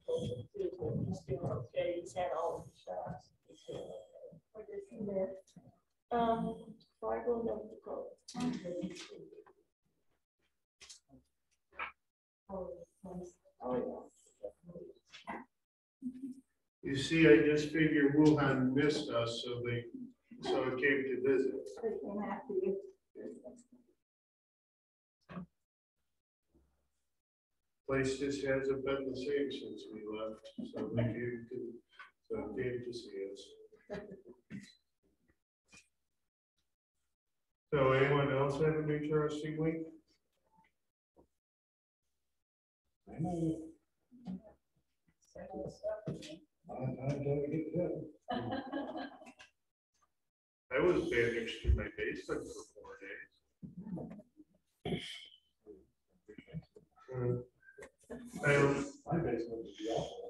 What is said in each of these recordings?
Okay, he's had all the shots. Where does he live? Fargo, North Dakota. Oh, yeah. You see, I just figured Wuhan missed us, so it came to visit. They came after you. Place just hasn't been the same since we left, so it came to see us. So anyone else have an interesting week? I know. I'm trying to get that. I was banished to my basement for 4 days. I don't. My basement would be awful.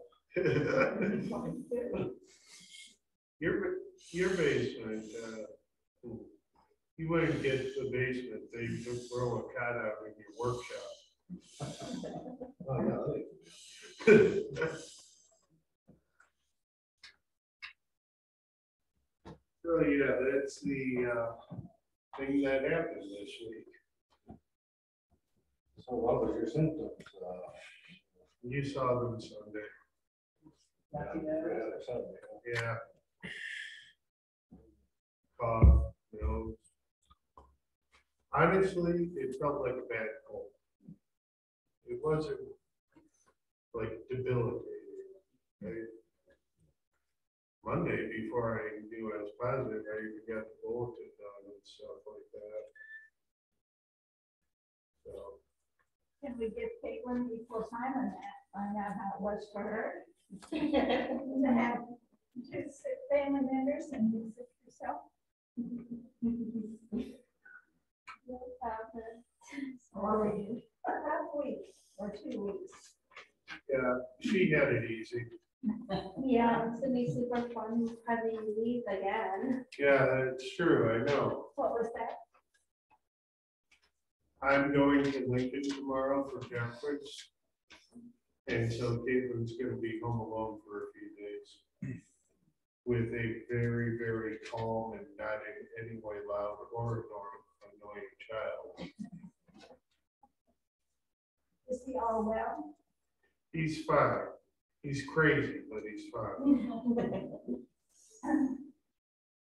Your basement, you wouldn't get the basement, they would throw a cot out in your workshop. Oh, yeah, So yeah, that's the thing that happened this week. So what was your symptoms? You saw them Sunday. Yeah. Honestly, it felt like a bad cold. It wasn't like debilitating. Right? Monday, before I knew I was positive, I even got the bulletin done and stuff like that. So. Can we give Caitlin before Simon find out how it was for her? To have two sick family members and be sick yourself? Or a half week or 2 weeks. Yeah, she had it easy. Yeah, it's gonna be super fun having you leave again. Yeah, that's true, I know. What was that? I'm going to Lincoln tomorrow for conference. And so Caitlin's gonna be home alone for a few days. With a very, very calm and not in any way loud or annoying child. Is he all well? He's fine. He's crazy, but he's fine.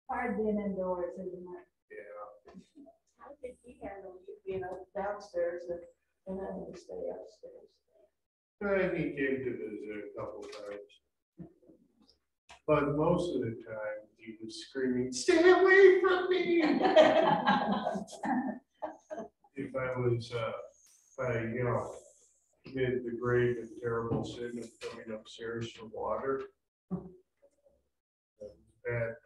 Hard being indoors, isn't it? Yeah. How did he handle you being downstairs and having to stay upstairs? He came to visit a couple times. But most of the time, he was screaming, "Stay away from me!" If I was, committed the grave and terrible sin of coming upstairs for water, that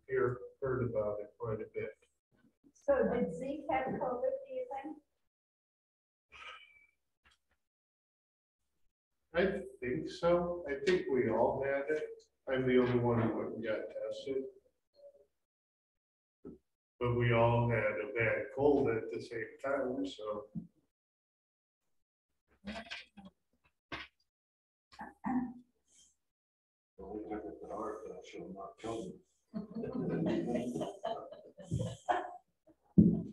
you heard about it quite a bit. So did Zeke have COVID, do you think? I think so. I think we all had it. I'm the only one who went and got tested. But we all had a bad cold at the same time, so. Well, we took it to heart, but I should have not killed him.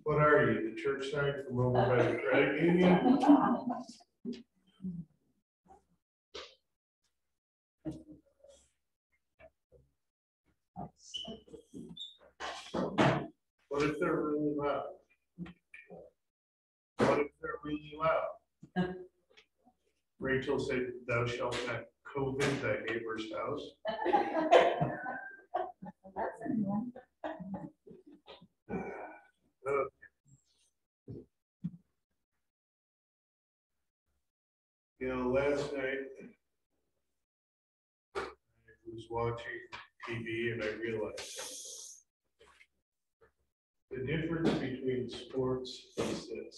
What are you, the church side from over by the credit union? What if they're really loud? What if they're really loud? Rachel said, "Thou shalt not covet thy neighbor's house." That's a new one. Last night I was watching TV and I realized the difference between sports is this.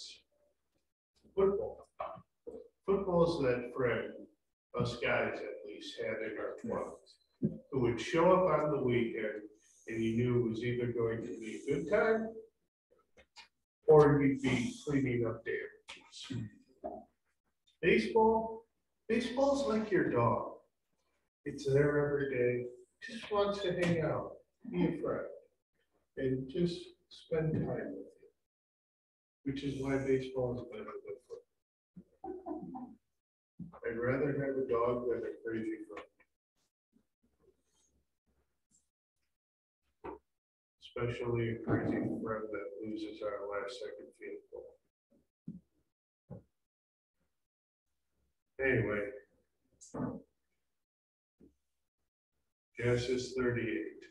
Football. Football is that friend, us guys at least had in our 20s, who would show up on the weekend and you knew it was either going to be a good time or you'd be cleaning up damages. Baseball, Baseball's like your dog. It's there every day, just wants to hang out, be a friend, and just spend time with you. Which is why baseball is better than football. I'd rather have a dog than a crazy friend. Especially a crazy friend that loses our last second field goal. Anyway. Genesis 38.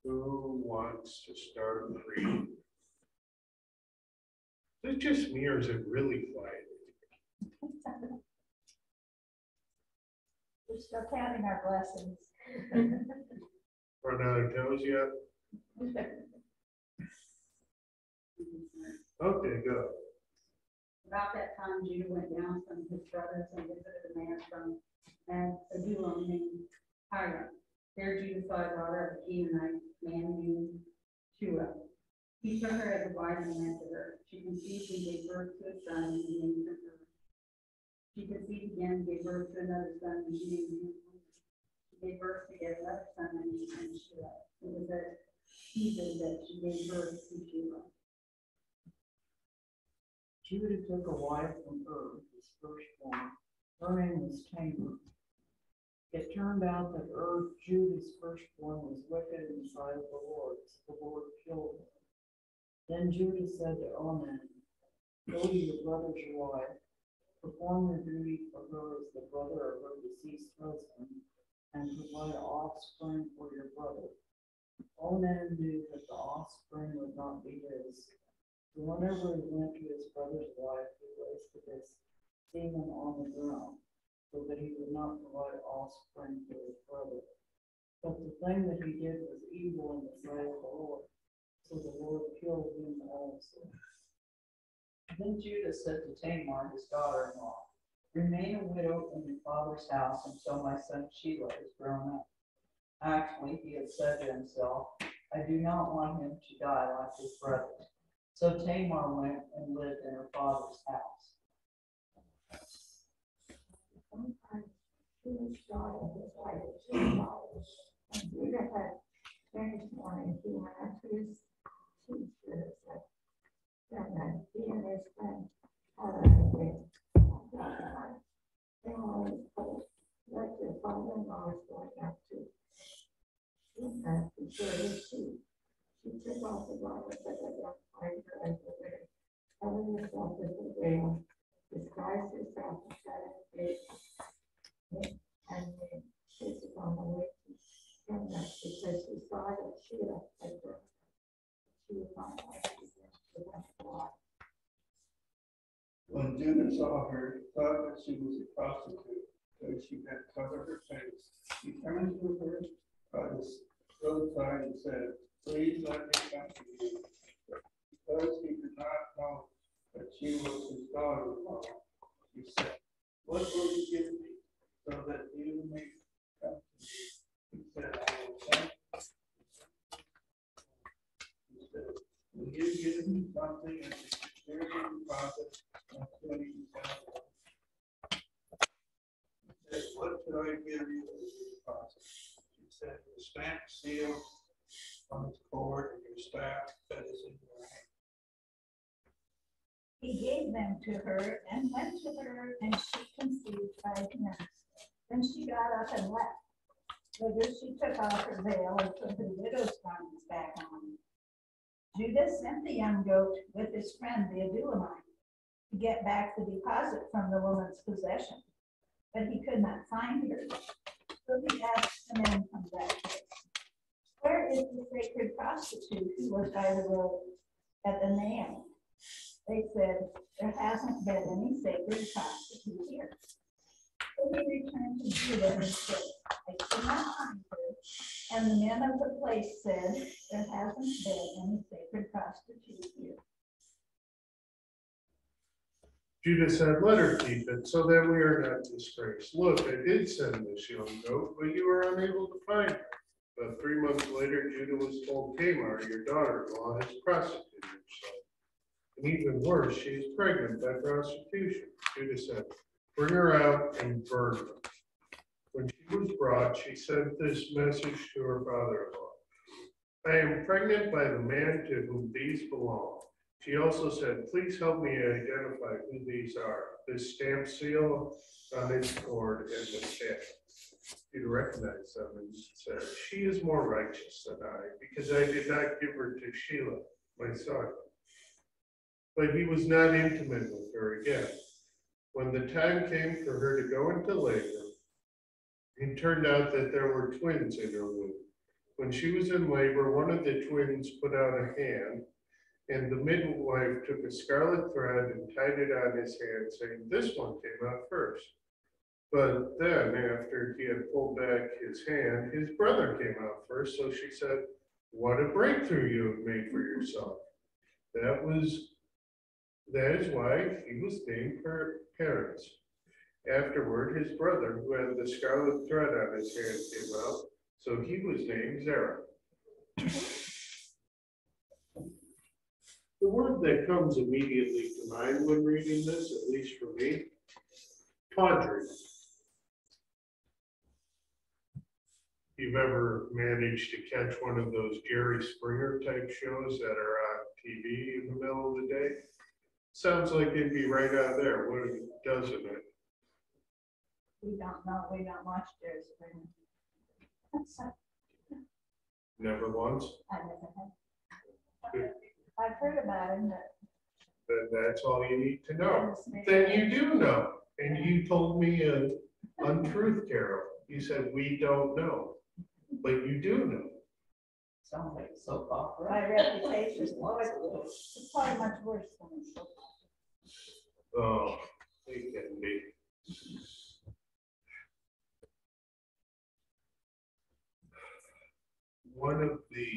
Who wants to start reading? Is it just me or is it really quiet? We're still counting our blessings. Run out of toes yet? Okay, go. About that time, Judah went down from his brothers and visited a man from Adullam named Hira. There Judah saw a daughter of a Canaanite man named Shua. He took her as a wife and went to her. She conceived and gave birth to a son and he named him Er. She conceived again and gave birth to another son and she named him Er. She gave birth to yet another son and named him Shua. It was at Hebron that she gave birth to Shua. Judah took a wife from his firstborn. Her name was Tamar. It turned out that Judah's firstborn, was wicked in the sight of the Lord, so the Lord killed him. Then Judah said to Onan, go to your brother's wife, perform your duty for her as the brother of her deceased husband, and provide offspring for your brother. Onan knew that the offspring would not be his. So whenever he went to his brother's wife, he wasted his semen on the ground, so that he would not provide offspring for his brother. But the thing that he did was evil in the sight of the Lord, so the Lord killed him also. Then Judah said to Tamar, his daughter-in-law, remain a widow in your father's house until my son Shelah is grown up. Actually, he had said to himself, I do not want him to die like his brothers. So Tamar went and lived in her father's house. Sometimes Jewish daughter was like $2. And Judah had finished one and he went up to his teacher and he and his friend had a debate. They always told what your father-in-law is going up to. She had to share his sheep. She took off the garment that identified her as a widow, covered herself with a veil, disguised herself and sat in the gate, and made kisses on the way to Timnah because she saw that Sheila had grown. She was not like she went to God. When Judah saw her, he thought that she was a prostitute, because she had covered her face. He turned to her by the roadside and said, please let me come to you. Because he did not know that she was his daughter-in-law, he said, what will you give me so that you may come to me? He said, I will send. He said, will you give me something as a security deposit of $20,000? He said, what should I give you as a deposit? He said, the stamp seal on its cord and your staff that is in your hand. He gave them to her and went to her, and she conceived by him. Then she got up and left. Later she took off her veil and put her widow's garments back on. Judah sent the young goat with his friend the Adulamite to get back the deposit from the woman's possession, but he could not find her. So he asked the men from that place, where is the sacred prostitute who was by the road at the nail? They said, there hasn't been any sacred prostitute here. So he returned to Judah and said, I could not find her. And the men of the place said, there hasn't been any sacred prostitute here. Judah said, let her keep it so that we are not disgraced. Look, I did send this young goat, but you were unable to find her. But 3 months later, Judah was told, Tamar, your daughter-in-law, has prostituted herself. And even worse, she is pregnant by prostitution. Judah said, bring her out and burn her. When she was brought, she sent this message to her father-in-law. I am pregnant by the man to whom these belong. She also said, please help me identify who these are. This stamp seal on its cord and the stamp. Judah recognized them and said, she is more righteous than I, because I did not give her to Shelah, my son. But he was not intimate with her again. When the time came for her to go into labor, it turned out that there were twins in her womb. When she was in labor, one of the twins put out a hand, and the midwife took a scarlet thread and tied it on his hand, saying, this one came out first. But then, after he had pulled back his hand, his brother came out first. So she said, what a breakthrough you have made for yourself. That is why he was named her parents. Afterward, his brother, who had the scarlet thread on his hand, came out, so he was named Zerah. The word that comes immediately to mind when reading this, at least for me, tawdry. If you've ever managed to catch one of those Jerry Springer type shows that are on TV in the middle of the day, sounds like it'd be right out there, doesn't it? We don't know, we don't watch Jerry Springer. Never once. I never have. I've heard about him, but. Then that's all you need to know. Then you do know. And you told me an untruth, Carol. You said, we don't know. But you do know. Sounds like soap opera. My reputation is probably much worse than a soap opera. Oh, it can be. One of the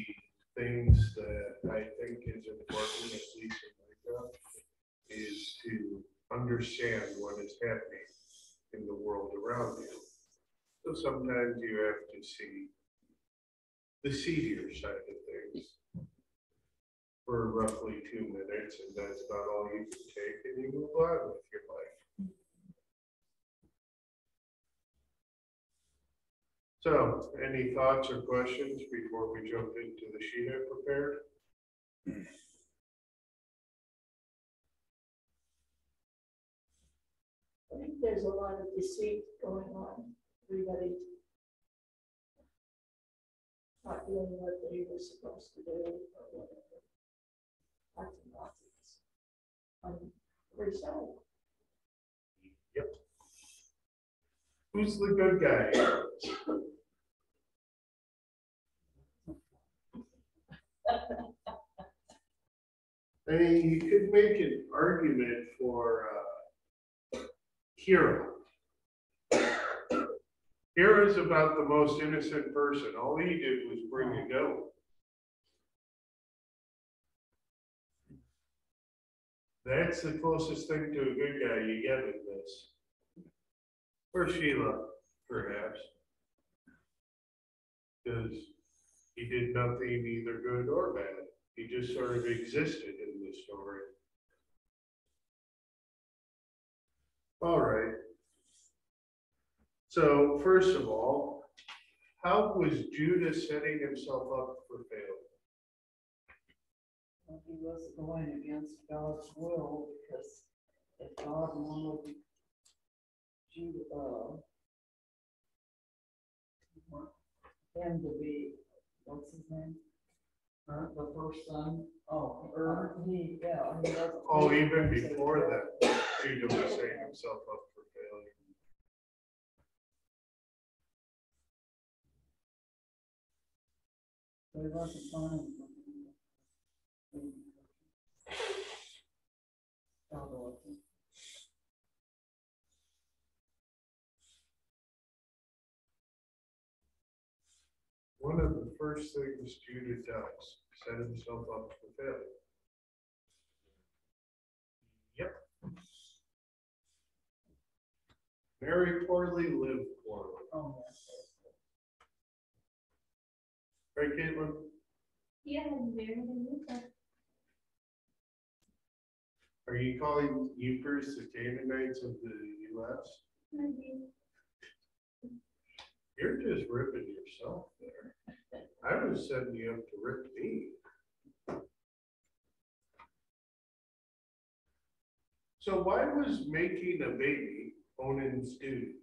things that I think is important, at least in my job, is to understand what is happening in the world around you. So sometimes you have to see the seedier side of things for roughly 2 minutes, and that's about all you can take, and you move on with your life. So, any thoughts or questions before we jump into the sheet I prepared? I think there's a lot of deceit going on. Everybody not doing what they were supposed to do or whatever. Lots and lots of this. Very sad. Yep. Who's the good guy? I mean, you could make an argument for Hero. Hero is about the most innocent person. All he did was bring a goat. That's the closest thing to a good guy you get in this. Or Sheila, perhaps. Because he did nothing either good or bad. He just sort of existed in the story. All right. So first of all, how was Judah setting himself up for failure? Well, he was going against God's will because if God wanted Judah, him to be, what's his name? The first son. Oh, he doesn't. Oh, even before that, Judah was setting himself up for failure. So he wasn't fine. One of the first things Judah does, set himself up for failure. Yep. Marry poorly, live poorly. Oh, Right, Caitlin? Yeah, very good. Are you calling Euchres the Canaanites of the US? Maybe. You're just ripping yourself there. I was setting you up to rip me. So why was making a baby Onan's duty?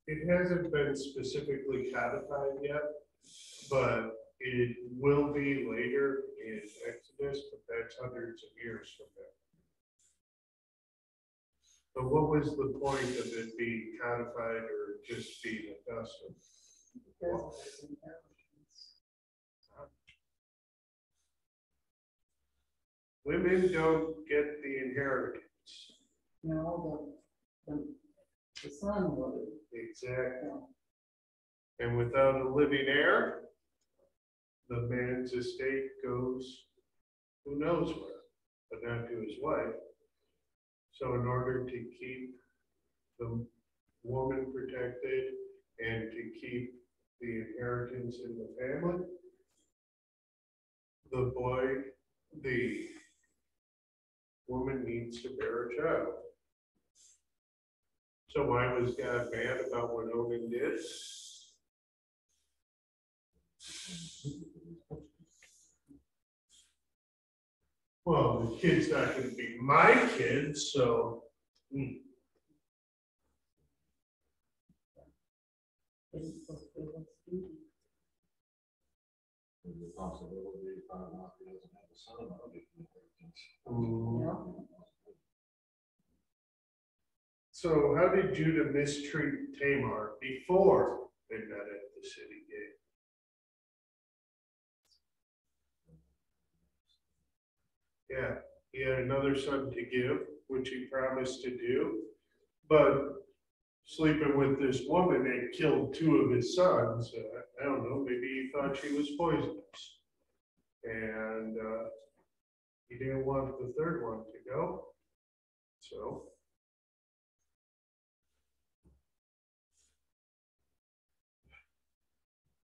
It hasn't been specifically codified yet, but it will be later in Exodus, but that's hundreds of years from now. But what was the point of it being codified or just being a custom? Because of his inheritance. Women don't get the inheritance. No, the son would. Exactly. And without a living heir, the man's estate goes who knows where, but not to his wife. So in order to keep the woman protected and to keep the inheritance in the family, the woman needs to bear a child. So why was God mad about what Onan did? Well, the kid's not going to be my kid, so. Didn't fulfill his duty. There's a possibility he found out he doesn't have a son, that'll be an inheritance. Yeah. So how did Judah mistreat Tamar before they met at the city gate? Yeah, he had another son to give, which he promised to do, but sleeping with this woman and killed two of his sons. I don't know, maybe he thought she was poisonous. And he didn't want the third one to go. So.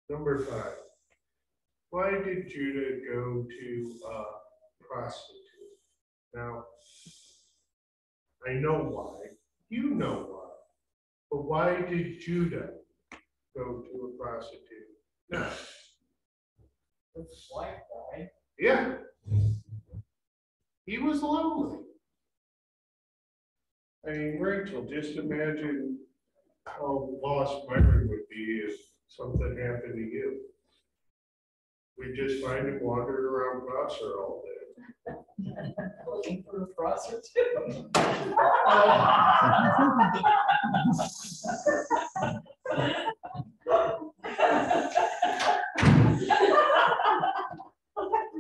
Number 5. Why did Judah go to a prostitute? Now, I know why. You know why. But why did Judah go to a prostitute? No. This white guy. Yeah. He was lonely. I mean, Rachel, just imagine how lost Myron would be if something happened to you. We just find him wandering around Prosser all day. Looking for a prostitute.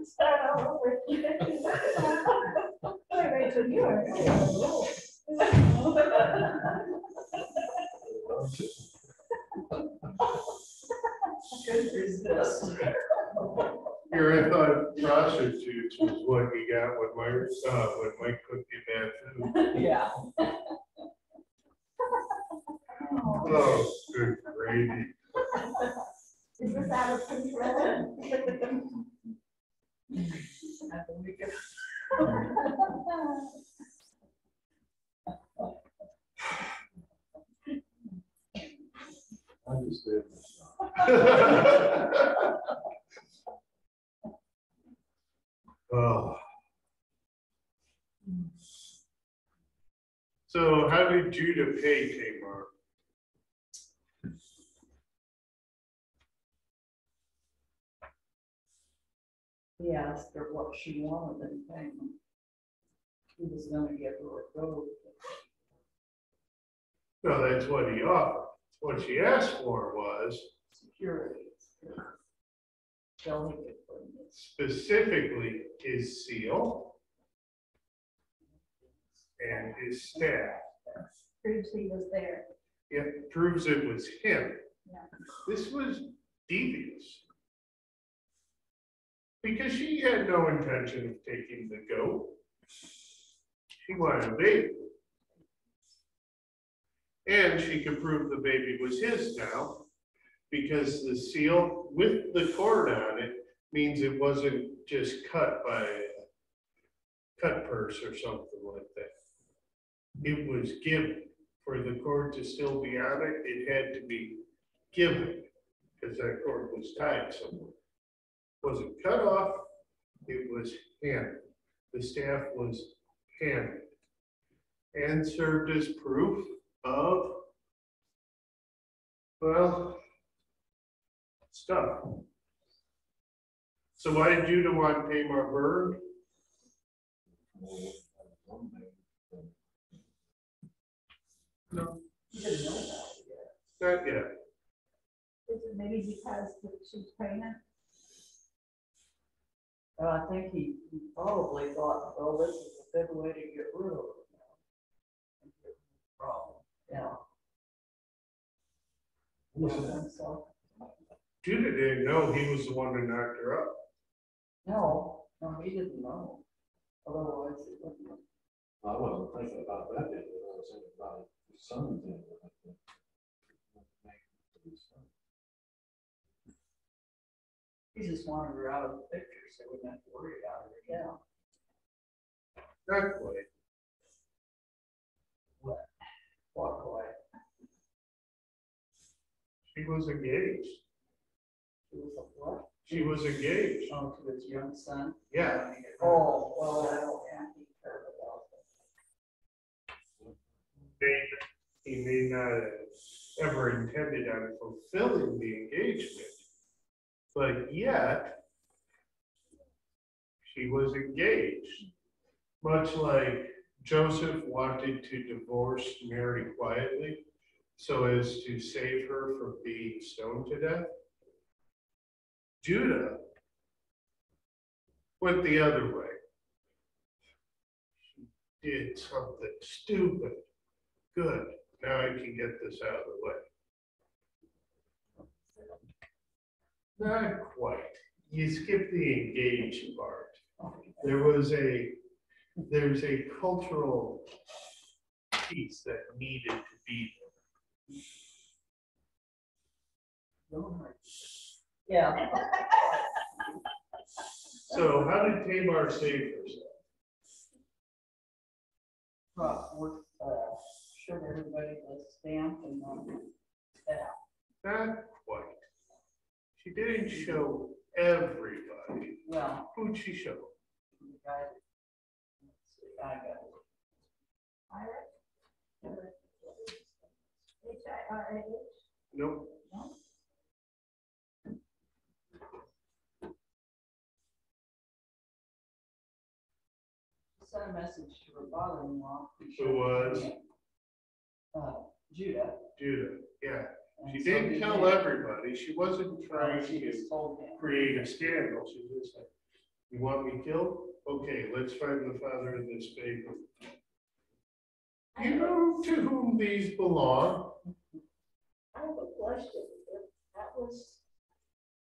Start all over again. Wait, Rachel, you are. Couldn't resist. Here, I thought prostitutes was what you got when Mike cooked you bad food. Yeah. Oh, good gravy. Is this out of control? I believe it. I just did. Oh. So how did Judah pay Tamar? He asked her what she wanted in payment. He was gonna give her a robe. No, that's what he offered. What she asked for was Security. Till he could bring this. specifically his seal and his staff. Proves he was there. It proves it was him. Yeah. This was devious. Because she had no intention of taking the goat. She wanted a baby. And she could prove the baby was his now, because the seal with the cord on it means it wasn't just cut by a cut purse or something like that. It was given. For the cord to still be on it, it had to be given, because that cord was tied somewhere. Wasn't cut off, it was handed. The staff was handed and served as proof of, well, stuff. So why did Judah want Tamar burned? No, you didn't know that yet. Not yet. Is it maybe because she's pregnant? I think he probably thought, well, this is a good way to get rid of it now. Problem, yeah. Listen, So, Judah didn't know he was the one who knocked her up. no, he didn't know. Otherwise, it wouldn't have. I wasn't thinking about that yet, but I was thinking about his son thing. He just wanted her out of the picture, so we didn't have to worry about her, yeah. Not quite. Walk away. She was engaged. She was a what? She was engaged. Oh, to his young son? Yeah. Oh, well, I don't have to care about He may not have ever intended on fulfilling the engagement, but yet she was engaged. Much like Joseph wanted to divorce Mary quietly so as to save her from being stoned to death, Judah went the other way. She did something stupid. Good. Now I can get this out of the way. Not quite. You skipped the engaged part. There's a cultural piece that needed to be it. Yeah. So how did Tamar save herself? Showed everybody the stamp and that. Not quite. She didn't show everybody. Well, Who'd she show? the guy, I got it. H-I-R-A-H? Nope. Sent a message to her father-in-law. Who was? Judah. Judah, yeah. And She so didn't he tell did. everybody. She wasn't trying She to just told him. create a scandal. She just said, you want me killed? Okay, let's find the father of this baby. You know to whom these belong? I have a question. If that was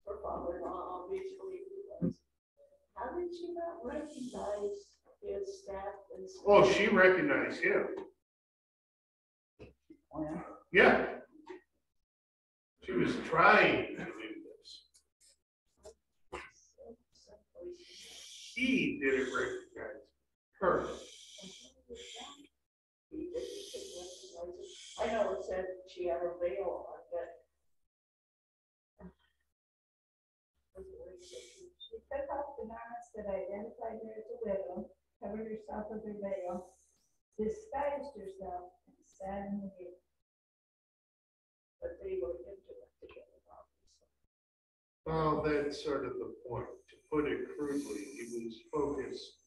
her father-in-law, obviously, because how did she not recognize his staff and stuff? Oh, she recognized him. Oh, yeah. Yeah. She was trying to do this. He didn't recognize her. He didn't recognize it. I know it said she had a veil on, but. She took off the garments that identified her as a widow, covered herself with her veil, disguised herself, and sat in the gate. But they were intimate together, obviously. Well, that's sort of the point. To put it crudely, he was focused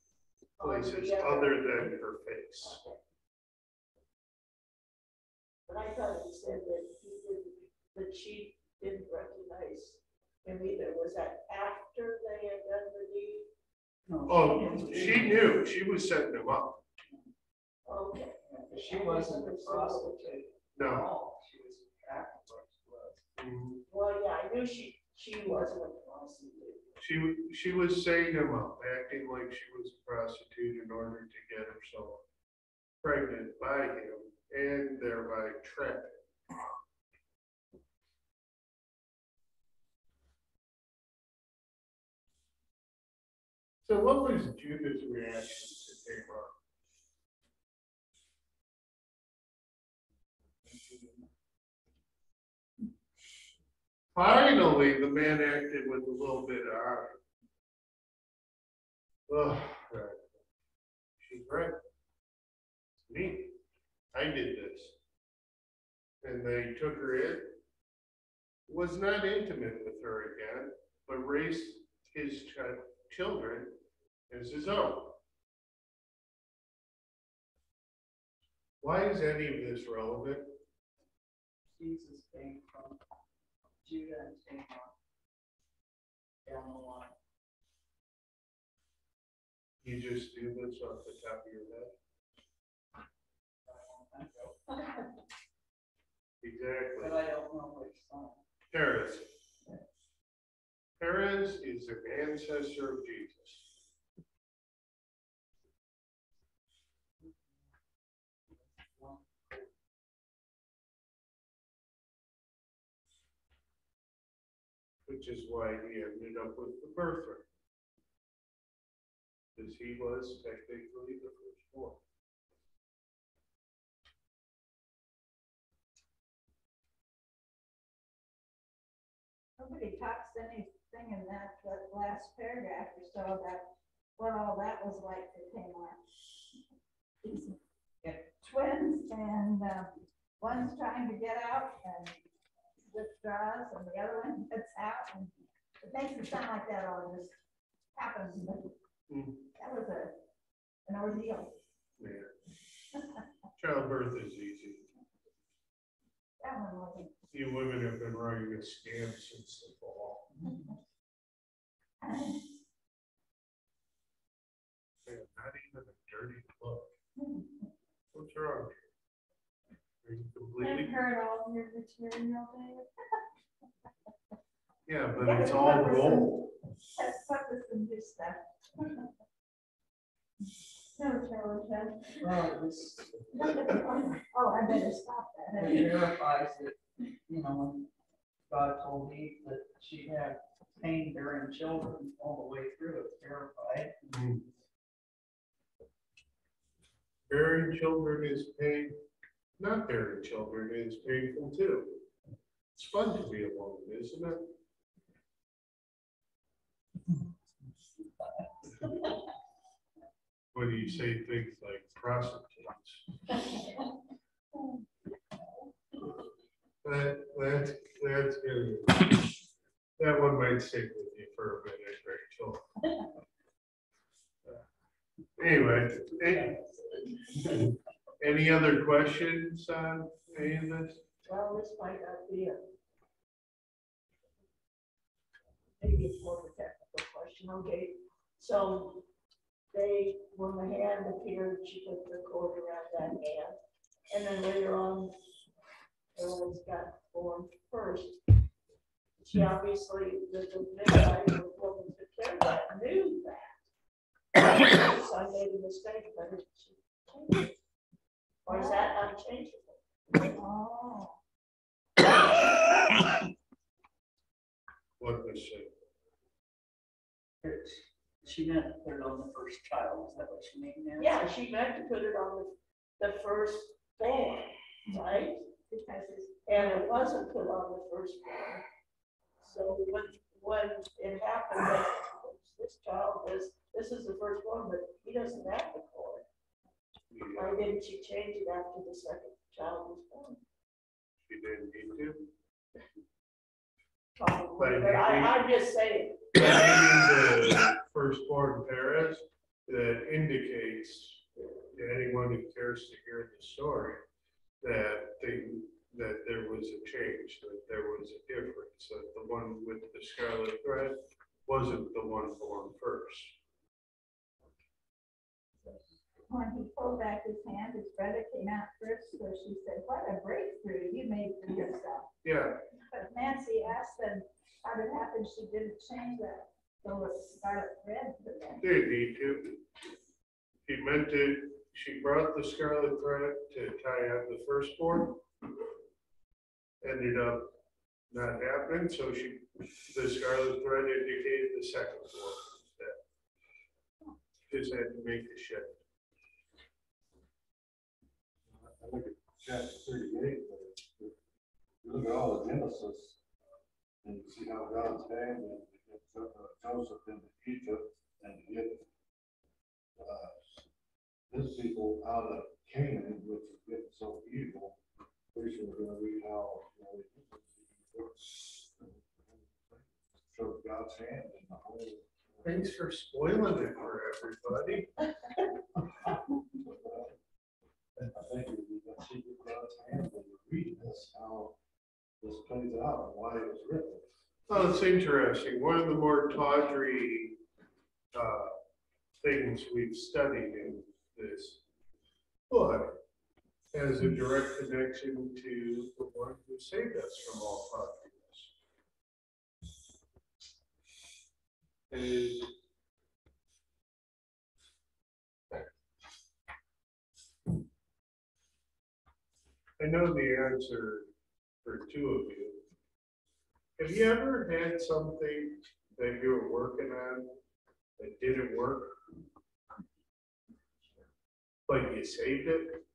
places other than her face. Okay. But I thought it said that she didn't recognize him either. Was that after they had done the deed? No, Oh, she knew. She was setting him up. Okay. She wasn't a prostitute. No. No, she was acting like she was. Mhm. Well, yeah, I knew she wasn't a prostitute. She was setting him up, acting like she was a prostitute in order to get herself pregnant by him and thereby trapped him. So what was Judah's reaction to Tamar? Finally, the man acted with a little bit of honor. Oh, right. She's right. It's me. I did this. And they took her in. Was not intimate with her again, but raised his children as his own. Why is any of this relevant? Jesus came from Judah and Tamar down the line. You just do this off the top of your head? Exactly. But I don't know which son. Perez. Perez is an ancestor of Jesus. Which is why he ended up with the birthright. Because he was technically the firstborn. Nobody talks anything in that last paragraph or so about what all that was like for Tamar. These twins, and one's trying to get out and withdraws, and the other one gets out, and it makes it sound like that all just happens, but that was an ordeal. Yeah. Childbirth is easy. That one wasn't. You women have been running a scam since the fall. Man, not even a dirty look. What's wrong? Are you completely? I've heard all of your material, David. Yeah, but it's all gold. That's what was some new stuff. No challenge. Well, it was, Oh, I better stop that. it verifies that, you know, when God told Eve that she had pain bearing children all the way through, it's verified. Bearing children is pain. Not bearing children is painful too. It's fun to be a woman, isn't it? When you say things like prostitutes. That's good. That one might stick with you for a minute, Rachel. Anyway, any other questions on any of this? Well, this might not be a. Maybe it's more of a technical question, okay, so when the hand appeared, she put the cord around that hand, and then later on, Aaron's got born first. She obviously, the midwife or woman took care of that, knew that. So I made a mistake, but it, she changed it. Or is that unchangeable? Oh. What was it? She meant to put it on the first child, is that what she meant there? Yeah, she meant to put it on the first born, right? And it wasn't put on the first born. So when it happened, that this child this is the first one, but he doesn't have the cord. Why didn't she change it after the second child was born? She didn't need to. Probably, but I'm just saying. The firstborn Perez, that indicates to anyone who cares to hear the story that there was a change, that there was a difference, that the one with the scarlet thread wasn't the one born first. When he pulled back his hand, his brother came out first, so she said, "What a breakthrough you made for yourself." Yeah, But Nancy asked them how it happened, she didn't change that, so it's scarlet red for them. didn't need to. She meant it She brought the scarlet thread to tie up the first floor. Ended up not happening, so the scarlet thread indicated the second floor instead. Just had to make the shift. I look at chapter 38, but you look at all the Genesis, and you see how God's hand and get Joseph into Egypt and to get his people out of Canaan, which is getting so evil. Pretty sure we're gonna read how, shows God's hand in the whole. Thanks for spoiling it for everybody. I think you can see God's hand when you read this, how this plays out and why it was written. Oh, it's interesting. One of the more tawdry things we've studied in this book has a direct connection to the one who saved us from all tawdriness. I know the answer for two of you. Have you ever had something that you were working on that didn't work, but you saved it?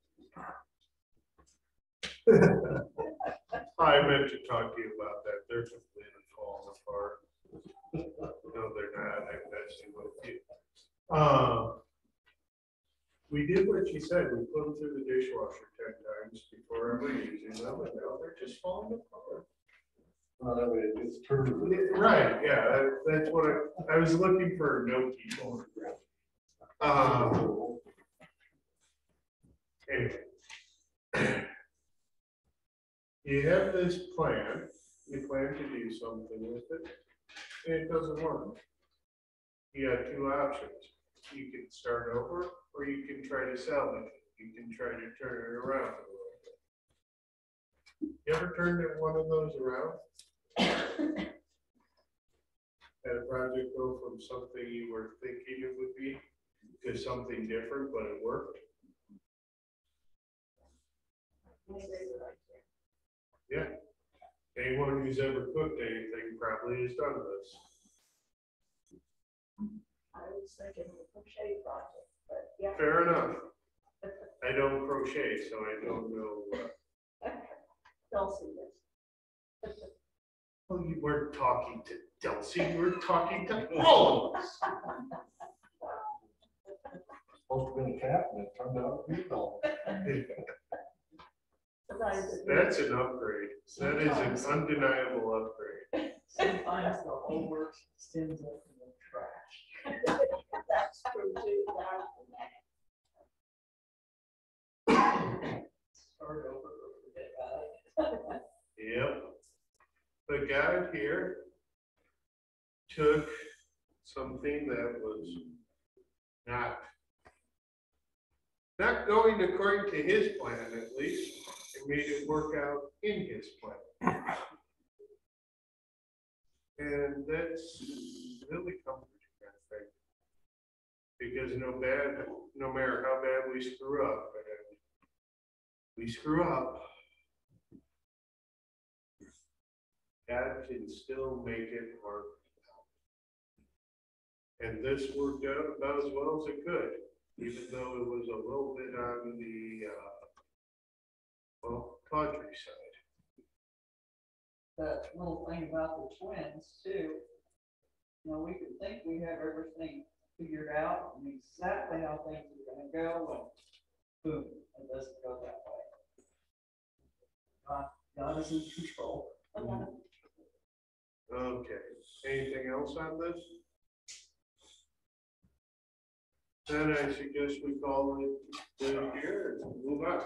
I meant to talk to you about that. They're completely falling apart. No, they're not. I'm messing with you. We did what you said. We put them through the dishwasher 10 times before ever using them, and now they're just falling apart. Well, that way it gets turned. Right, yeah, that's what I was looking for, no people. Anyway. You have this plan, you plan to do something with it, and it doesn't work. You have two options. You can start over, or you can try to sell it. You can try to turn it around a little bit. You ever turned one of those around? Had a project go from something you were thinking it would be to something different, but it worked? Yeah. Anyone who's ever cooked anything probably has done this. I was thinking of a crochet project, but yeah. Fair enough. I don't crochet, so I don't know. Dulcie does. Well, you weren't talking to Dulcie, you were talking to all of us. Supposed to be a cat, and it turned out to be a dog. That's an upgrade. That is an undeniable upgrade. Sometimes the whole works extends up in the trash. That's true too. Start over, forget about it. Yep. But God here took something that was not going according to his plan, at least, and made it work out in his plan. And that's really comforting, I think. Because no matter how bad we screw up, and we screw up, God can still make it work out. And this worked out about as well as it could, even though it was a little bit on the, tawdry side. That little thing about the twins too. You know, we could think we have everything figured out and exactly how things are gonna go, and boom, it doesn't go that way. God is in control. Okay, anything else on this? Then I suggest we call it here and move on.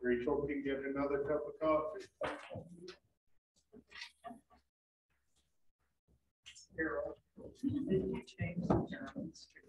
Rachel can get another cup of coffee. Carol, did you change the Germans to